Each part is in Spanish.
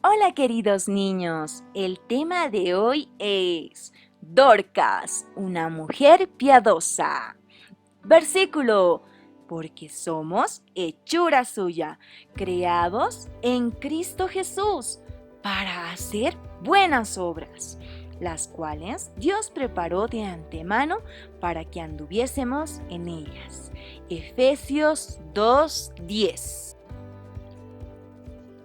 Hola queridos niños, el tema de hoy es Dorcas, una mujer piadosa. Versículo, porque somos hechura suya, creados en Cristo Jesús para hacer buenas obras, las cuales Dios preparó de antemano para que anduviésemos en ellas. Efesios 2:10.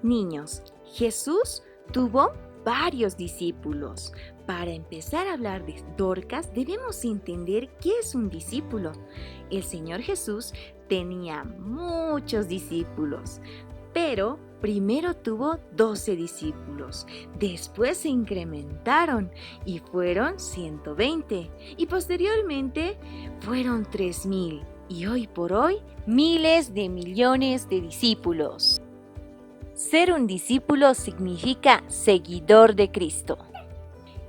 Niños, Jesús tuvo varios discípulos. Para empezar a hablar de Dorcas, debemos entender qué es un discípulo. El Señor Jesús tenía muchos discípulos, pero primero tuvo 12 discípulos. Después se incrementaron y fueron 120. Y posteriormente fueron 3000. Y hoy por hoy, miles de millones de discípulos. Ser un discípulo significa seguidor de Cristo.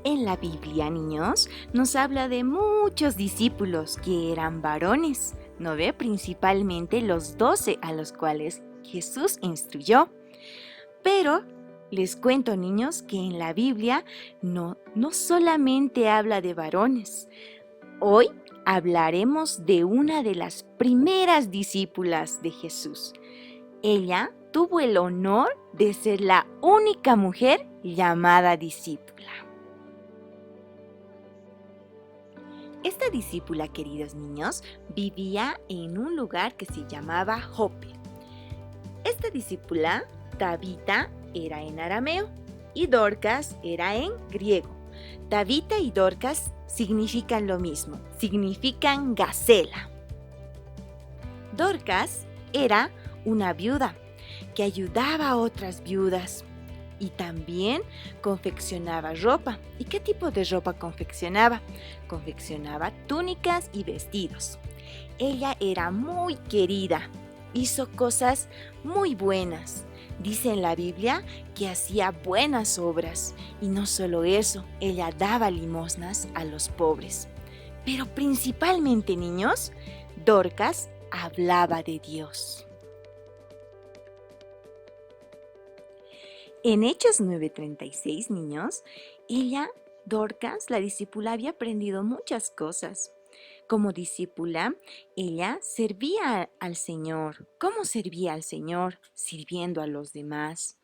En la Biblia, niños, nos habla de muchos discípulos que eran varones, ¿no ve? Principalmente los 12 a los cuales Jesús instruyó. Pero les cuento, niños, que en la Biblia no solamente habla de varones. Hoy hablaremos de una de las primeras discípulas de Jesús. Ella tuvo el honor de ser la única mujer llamada discípula. Esta discípula, queridos niños, vivía en un lugar que se llamaba Jope. Esta discípula, Tabita, era en arameo y Dorcas era en griego. Tabita y Dorcas significan lo mismo, significan gacela. Dorcas era una viuda que ayudaba a otras viudas y también confeccionaba ropa. ¿Y qué tipo de ropa confeccionaba? Confeccionaba túnicas y vestidos. Ella era muy querida, hizo cosas muy buenas. Dice en la Biblia que hacía buenas obras y no solo eso, ella daba limosnas a los pobres. Pero principalmente, niños, Dorcas hablaba de Dios. En Hechos 9:36, niños, Dorcas, la discípula, había aprendido muchas cosas. Como discípula, ella servía al Señor. ¿Cómo servía al Señor? Sirviendo a los demás.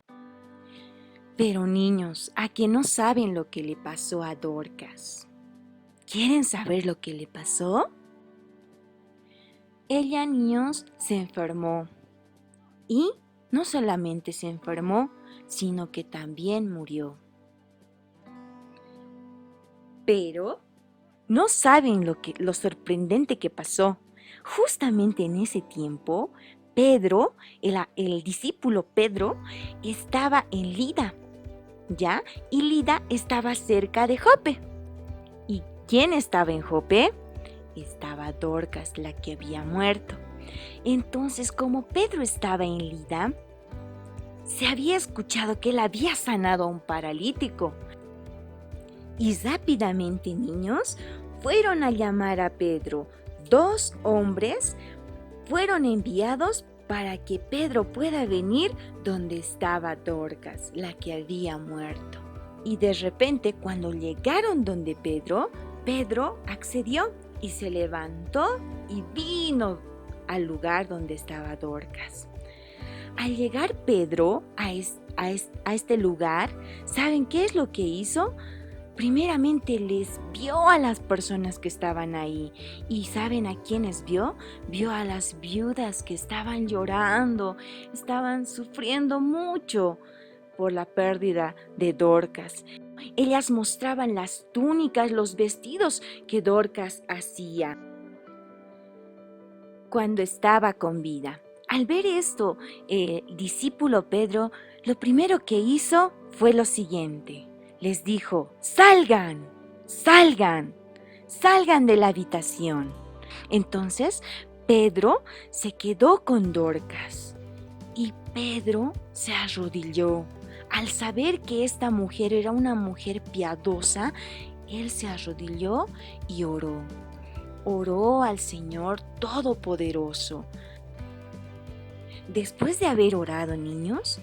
Pero niños, ¿a que no saben lo que le pasó a Dorcas? ¿Quieren saber lo que le pasó? Ella, niños, se enfermó. Y no solamente se enfermó, sino que también murió. Pero no saben lo sorprendente que pasó. Justamente en ese tiempo, Pedro, el discípulo Pedro, estaba en Lida, ¿ya? Y Lida estaba cerca de Jope. ¿Y quién estaba en Jope? Estaba Dorcas, la que había muerto. Entonces, como Pedro estaba en Lida, se había escuchado que él había sanado a un paralítico. Y rápidamente, niños, fueron a llamar a Pedro. 2 hombres fueron enviados para que Pedro pueda venir donde estaba Dorcas, la que había muerto. Y de repente, cuando llegaron donde Pedro accedió y se levantó y vino al lugar donde estaba Dorcas. Al llegar Pedro a este lugar, ¿saben qué es lo que hizo? Primeramente les vio a las personas que estaban ahí. ¿Y saben a quiénes vio? Vio a las viudas que estaban llorando, estaban sufriendo mucho por la pérdida de Dorcas. Ellas mostraban las túnicas, los vestidos que Dorcas hacía cuando estaba con vida. Al ver esto, el discípulo Pedro, lo primero que hizo fue lo siguiente. Les dijo, salgan, salgan, salgan de la habitación. Entonces, Pedro se quedó con Dorcas y Pedro se arrodilló. Al saber que esta mujer era una mujer piadosa, él se arrodilló y oró. Oró al Señor Todopoderoso. Después de haber orado, niños,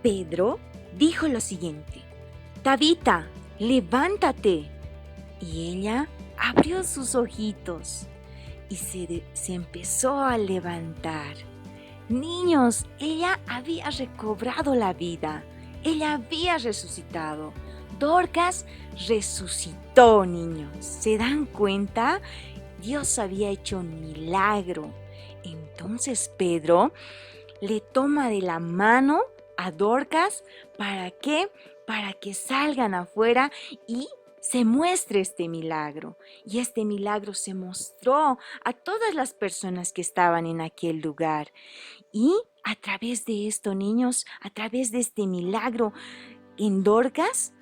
Pedro dijo lo siguiente: Tabita, levántate. Y ella abrió sus ojitos y se empezó a levantar. Niños, ella había recobrado la vida. Ella había resucitado. Dorcas resucitó, niños. ¿Se dan cuenta? Dios había hecho un milagro. Entonces Pedro le toma de la mano a Dorcas. ¿Para qué? Para que salgan afuera y se muestre este milagro. Y este milagro se mostró a todas las personas que estaban en aquel lugar. Y a través de esto, niños, a través de este milagro en Dorcas,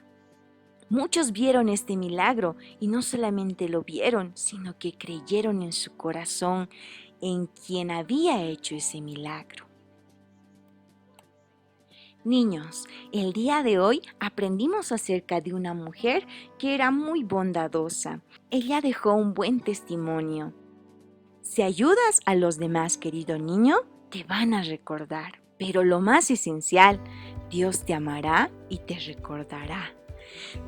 muchos vieron este milagro y no solamente lo vieron, sino que creyeron en su corazón en quien había hecho ese milagro. Niños, el día de hoy aprendimos acerca de una mujer que era muy bondadosa. Ella dejó un buen testimonio. Si ayudas a los demás, querido niño, te van a recordar. Pero lo más esencial, Dios te amará y te recordará.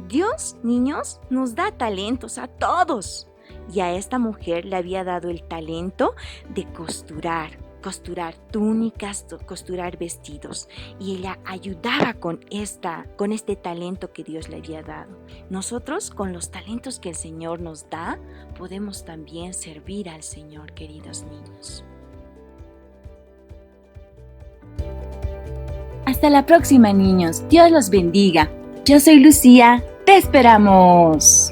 Dios, niños, nos da talentos a todos. Y a esta mujer le había dado el talento de costurar túnicas, costurar vestidos. Y ella ayudaba con este talento que Dios le había dado. Nosotros, con los talentos que el Señor nos da, podemos también servir al Señor, queridos niños. Hasta la próxima, niños. Dios los bendiga. Yo soy Lucía. ¡Te esperamos!